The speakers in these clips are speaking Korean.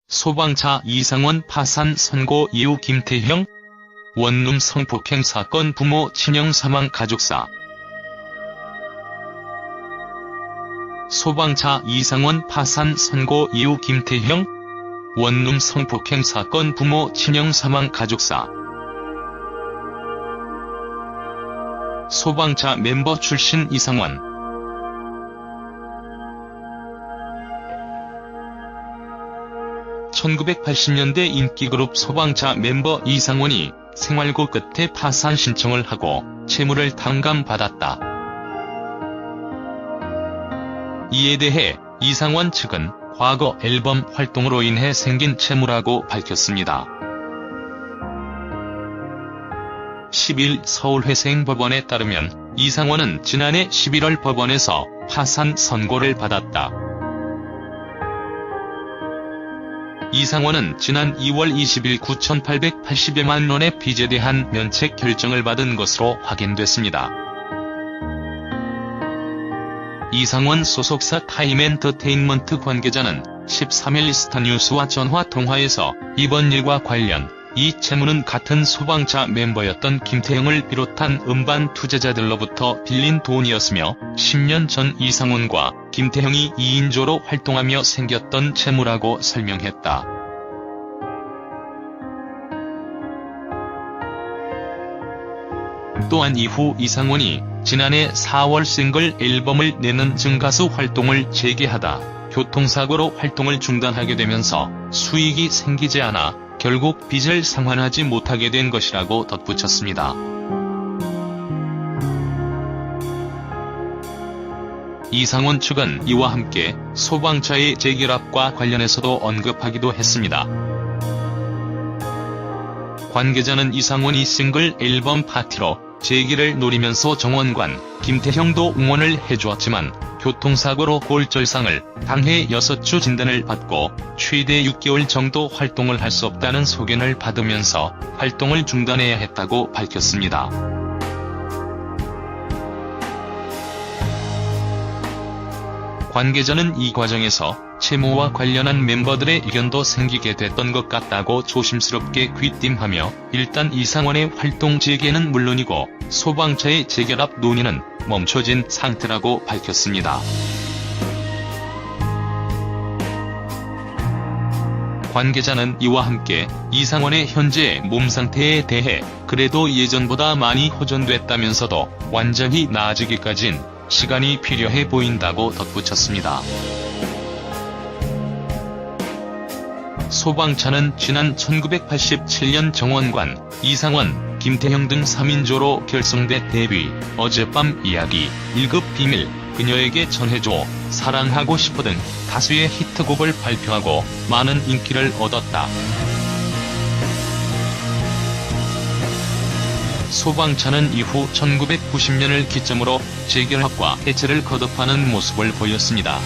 소방차 이상원 파산 선고 이후 김태형 원룸 성폭행 사건 부모 친형 사망 가족사. 소방차 이상원 파산 선고 이후 김태형 원룸 성폭행 사건 부모 친형 사망 가족사. 소방차 멤버 출신 이상원. (1980년대) 인기그룹 소방차 멤버 이상원이 생활고 끝에 파산 신청을 하고 채무를 탕감받았다. 이에 대해 이상원 측은 과거 앨범 활동으로 인해 생긴 채무라고 밝혔습니다. 10일 서울회생법원에 따르면 이상원은 지난해 11월 법원에서 파산 선고를 받았다. 이상원은 지난 2월 20일 9,880여만 원의 빚에 대한 면책 결정을 받은 것으로 확인됐습니다. 이상원 소속사 타임엔터테인먼트 관계자는 13일 스타뉴스와 전화통화에서 이번 일과 관련 이 채무는 같은 소방차 멤버였던 김태형을 비롯한 음반 투자자들로부터 빌린 돈이었으며 10년 전 이상원과 김태형이 2인조로 활동하며 생겼던 채무라고 설명했다. 또한 이후 이상원이 지난해 4월 싱글 앨범을 내는 증가수 활동을 재개하다 교통사고로 활동을 중단하게 되면서 수익이 생기지 않아 결국 빚을 상환하지 못하게 된 것이라고 덧붙였습니다. 이상원 측은 이와 함께 소방차의 재결합과 관련해서도 언급하기도 했습니다. 관계자는 이상원이 싱글 앨범 파티로 재기를 노리면서 정원관, 김태형도 응원을 해주었지만 교통사고로 골절상을 당해 6주 진단을 받고 최대 6개월 정도 활동을 할 수 없다는 소견을 받으면서 활동을 중단해야 했다고 밝혔습니다. 관계자는 이 과정에서 채무와 관련한 멤버들의 의견도 생기게 됐던 것 같다고 조심스럽게 귀띔하며 일단 이상원의 활동 재개는 물론이고 소방차의 재결합 논의는 멈춰진 상태라고 밝혔습니다. 관계자는 이와 함께 이상원의 현재 몸 상태에 대해 그래도 예전보다 많이 호전됐다면서도 완전히 나아지기까진 시간이 필요해 보인다고 덧붙였습니다. 소방차는 지난 1987년 정원관, 이상원, 김태형 등 3인조로 결성돼 데뷔, 어젯밤 이야기, 1급 비밀, 그녀에게 전해줘, 사랑하고 싶어 등 다수의 히트곡을 발표하고 많은 인기를 얻었다. 소방차는 이후 1990년을 기점으로 재결합과 해체를 거듭하는 모습을 보였습니다.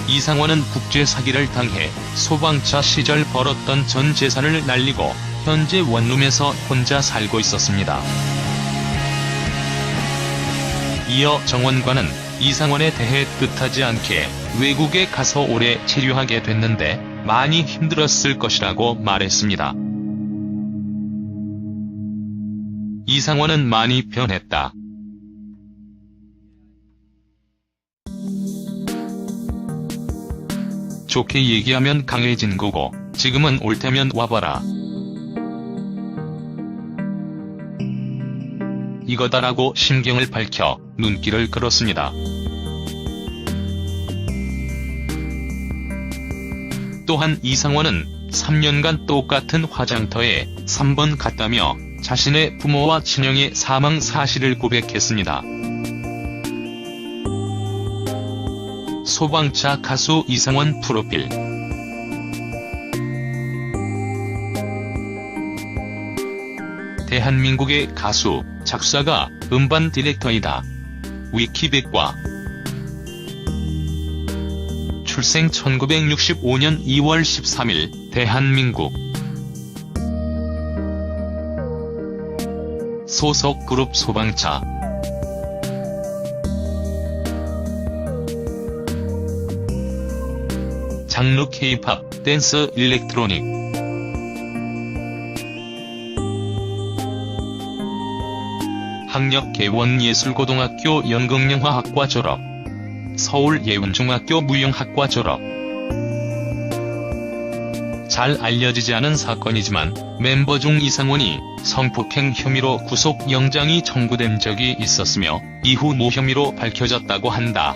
이상원은 국제 사기를 당해 소방차 시절 벌었던 전 재산을 날리고 현재 원룸에서 혼자 살고 있었습니다. 이어 정원관은 이상원에 대해 뜻하지 않게 외국에 가서 오래 체류하게 됐는데 많이 힘들었을 것이라고 말했습니다. 이상원은 많이 변했다. 좋게 얘기하면 강해진 거고 지금은 올 테면 와봐라. 이거다라고 심경을 밝혀 눈길을 끌었습니다. 또한 이상원은 3년간 똑같은 화장터에 3번 갔다며 자신의 부모와 친형의 사망 사실을 고백했습니다. 소방차 가수 이상원 프로필. 대한민국의 가수, 작사가, 음반 디렉터이다. 위키백과. 출생 1965년 2월 13일, 대한민국. 소속 그룹 소방차. 장르 K-팝, 댄스, 일렉트로닉. 학력 개원예술고등학교 연극영화학과 졸업. 서울예운중학교 무용학과 졸업. 잘 알려지지 않은 사건이지만 멤버 중 이상원이 성폭행 혐의로 구속영장이 청구된 적이 있었으며 이후 무혐의로 밝혀졌다고 한다.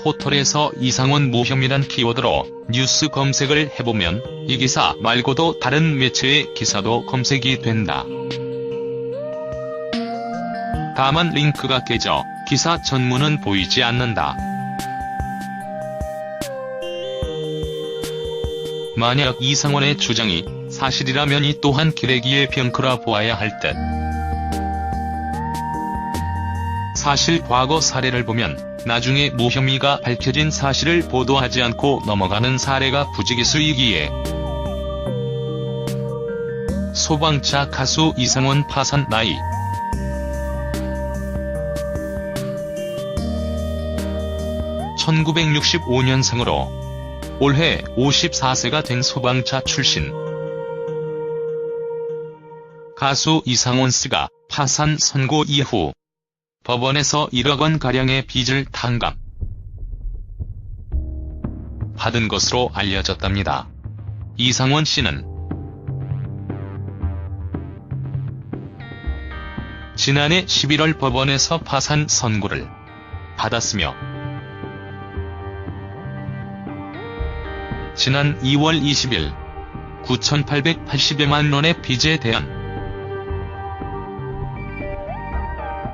포털에서 이상원 무혐의란 키워드로 뉴스 검색을 해보면 이 기사 말고도 다른 매체의 기사도 검색이 된다. 다만 링크가 깨져 기사 전문은 보이지 않는다. 만약 이상원의 주장이 사실이라면 이 또한 기레기의 병크라 보아야 할 듯. 사실 과거 사례를 보면 나중에 무혐의가 밝혀진 사실을 보도하지 않고 넘어가는 사례가 부지기수이기에. 소방차 가수 이상원 파산 나이. (1965년생으로) 올해 54세가 된 소방차 출신. 가수 이상원 씨가 파산 선고 이후 법원에서 1억 원가량의 빚을 탕감 받은 것으로 알려졌답니다. 이상원 씨는 지난해 11월 법원에서 파산 선고를 받았으며 지난 2월 20일 9,880여만 원의 빚에 대한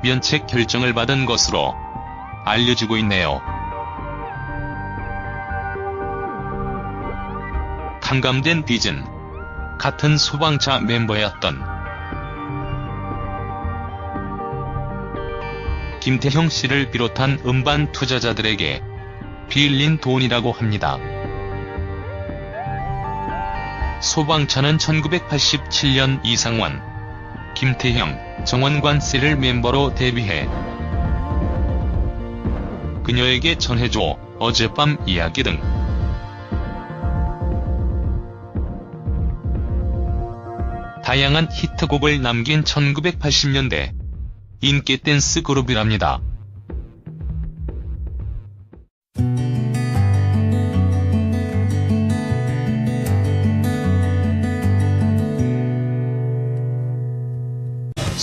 면책 결정을 받은 것으로 알려지고 있네요. 탕감된 빚은 같은 소방차 멤버였던 김태형 씨를 비롯한 음반 투자자들에게 빌린 돈이라고 합니다. 소방차는 1987년 이상원, 김태형, 정원관 씨를 멤버로 데뷔해 그녀에게 전해줘, 어젯밤 이야기 등 다양한 히트곡을 남긴 1980년대 인기 댄스 그룹이랍니다.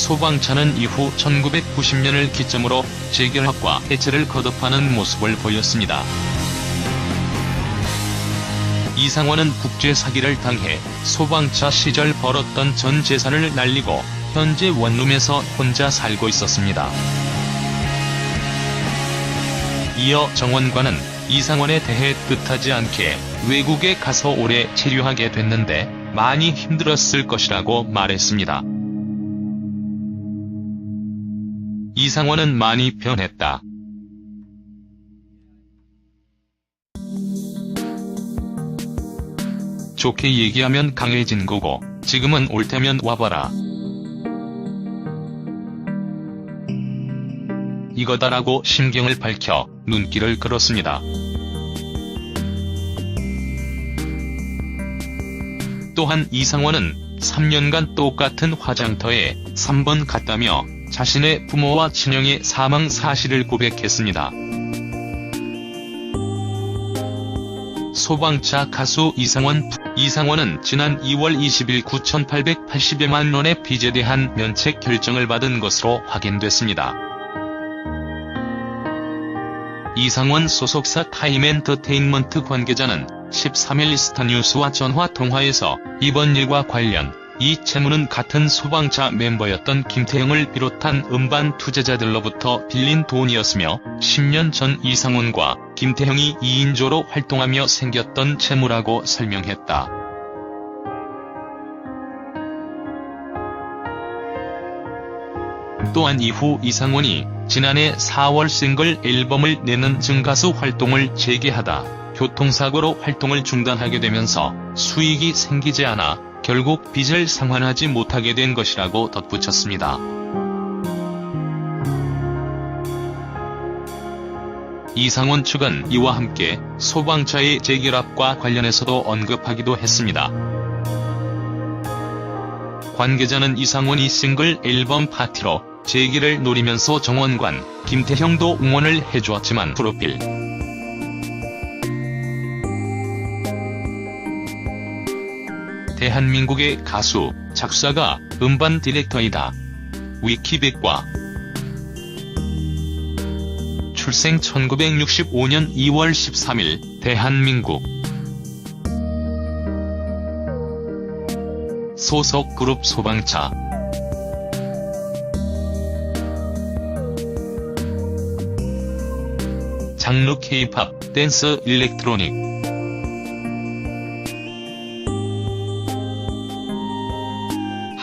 소방차는 이후 1990년을 기점으로 재결합과 해체를 거듭하는 모습을 보였습니다. 이상원은 국제 사기를 당해 소방차 시절 벌었던 전 재산을 날리고 현재 원룸에서 혼자 살고 있었습니다. 이어 정원관은 이상원에 대해 뜻하지 않게 외국에 가서 오래 체류하게 됐는데 많이 힘들었을 것이라고 말했습니다. 이상원은 많이 변했다. 좋게 얘기하면 강해진 거고 지금은 올 테면 와봐라. 이거다라고 심경을 밝혀 눈길을 끌었습니다. 또한 이상원은 3년간 똑같은 화장터에 3번 갔다며 자신의 부모와 친형의 사망 사실을 고백했습니다. 소방차 가수 이상원은 지난 2월 20일 9,880여만 원의 빚에 대한 면책 결정을 받은 것으로 확인됐습니다. 이상원 소속사 타임엔터테인먼트 관계자는 13일 스타뉴스와 전화 통화에서 이번 일과 관련 이 채무는 같은 소방차 멤버였던 김태형을 비롯한 음반 투자자들로부터 빌린 돈이었으며 10년 전 이상원과 김태형이 2인조로 활동하며 생겼던 채무라고 설명했다. 또한 이후 이상원이 지난해 4월 싱글 앨범을 내는 증가수 활동을 재개하다 교통사고로 활동을 중단하게 되면서 수익이 생기지 않아 결국 빚을 상환하지 못하게 된 것이라고 덧붙였습니다. 이상원 측은 이와 함께 소방차의 재결합과 관련해서도 언급하기도 했습니다. 관계자는 이상원이 싱글 앨범 파티로 재기를 노리면서 정원관, 김태형도 응원을 해주었지만 프로필 대한민국의 가수, 작사가, 음반 디렉터이다. 위키백과 출생 1965년 2월 13일, 대한민국. 소속 그룹 소방차. 장르 K-팝, 댄스, 일렉트로닉.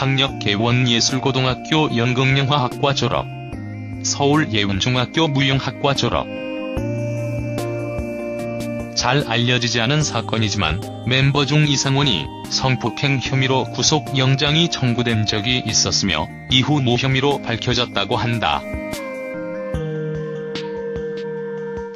학력 개원예술고등학교 연극영화학과 졸업. 서울예운중학교 무용학과 졸업. 잘 알려지지 않은 사건이지만 멤버 중 이상원이 성폭행 혐의로 구속영장이 청구된 적이 있었으며 이후 무혐의로 밝혀졌다고 한다.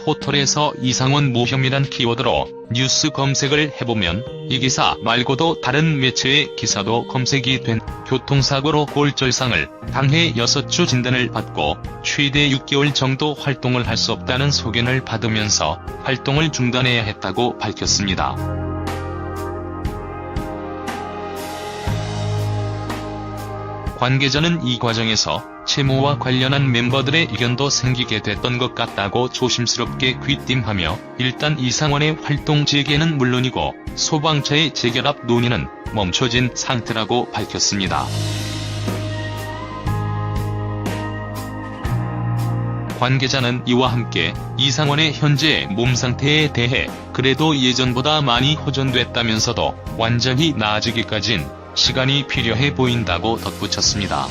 포털에서 이상원 무혐의란 키워드로 뉴스 검색을 해보면 이 기사 말고도 다른 매체의 기사도 검색이 된 교통사고로 골절상을 당해 6주 진단을 받고 최대 6개월 정도 활동을 할 수 없다는 소견을 받으면서 활동을 중단해야 했다고 밝혔습니다. 관계자는 이 과정에서 채무와 관련한 멤버들의 의견도 생기게 됐던 것 같다고 조심스럽게 귀띔하며 일단 이상원의 활동 재개는 물론이고 소방차의 재결합 논의는 멈춰진 상태라고 밝혔습니다. 관계자는 이와 함께 이상원의 현재 몸 상태에 대해 그래도 예전보다 많이 호전됐다면서도 완전히 나아지기까진 시간이 필요해 보인다고 덧붙였습니다.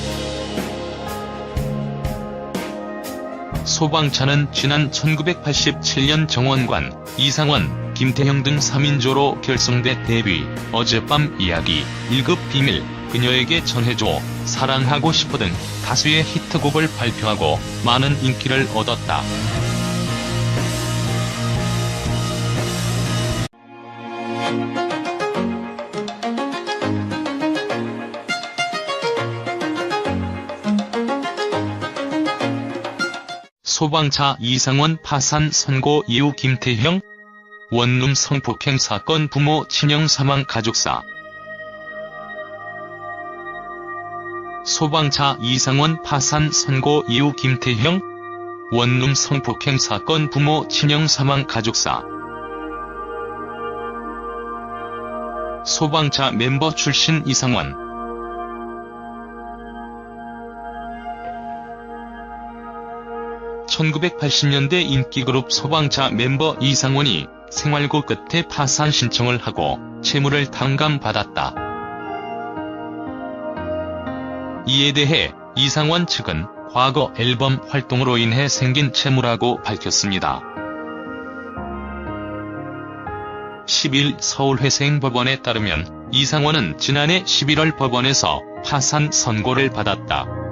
소방차는 지난 1987년 정원관, 이상원, 김태형 등 3인조로 결성돼 데뷔, 어젯밤 이야기, 1급 비밀, 그녀에게 전해줘, 사랑하고 싶어 등 다수의 히트곡을 발표하고 많은 인기를 얻었다. 소방차 이상원 파산 선고 이후 김태형 원룸 성폭행 사건 부모 친형 사망 가족사. 소방차 이상원 파산 선고 이후 김태형 원룸 성폭행 사건 부모 친형 사망 가족사. 소방차 멤버 출신 이상원. 1980년대 인기그룹 소방차 멤버 이상원이 생활고 끝에 파산 신청을 하고 채무를 탕감받았다. 이에 대해 이상원 측은 과거 앨범 활동으로 인해 생긴 채무라고 밝혔습니다. 10일 서울회생법원에 따르면 이상원은 지난해 11월 법원에서 파산 선고를 받았다.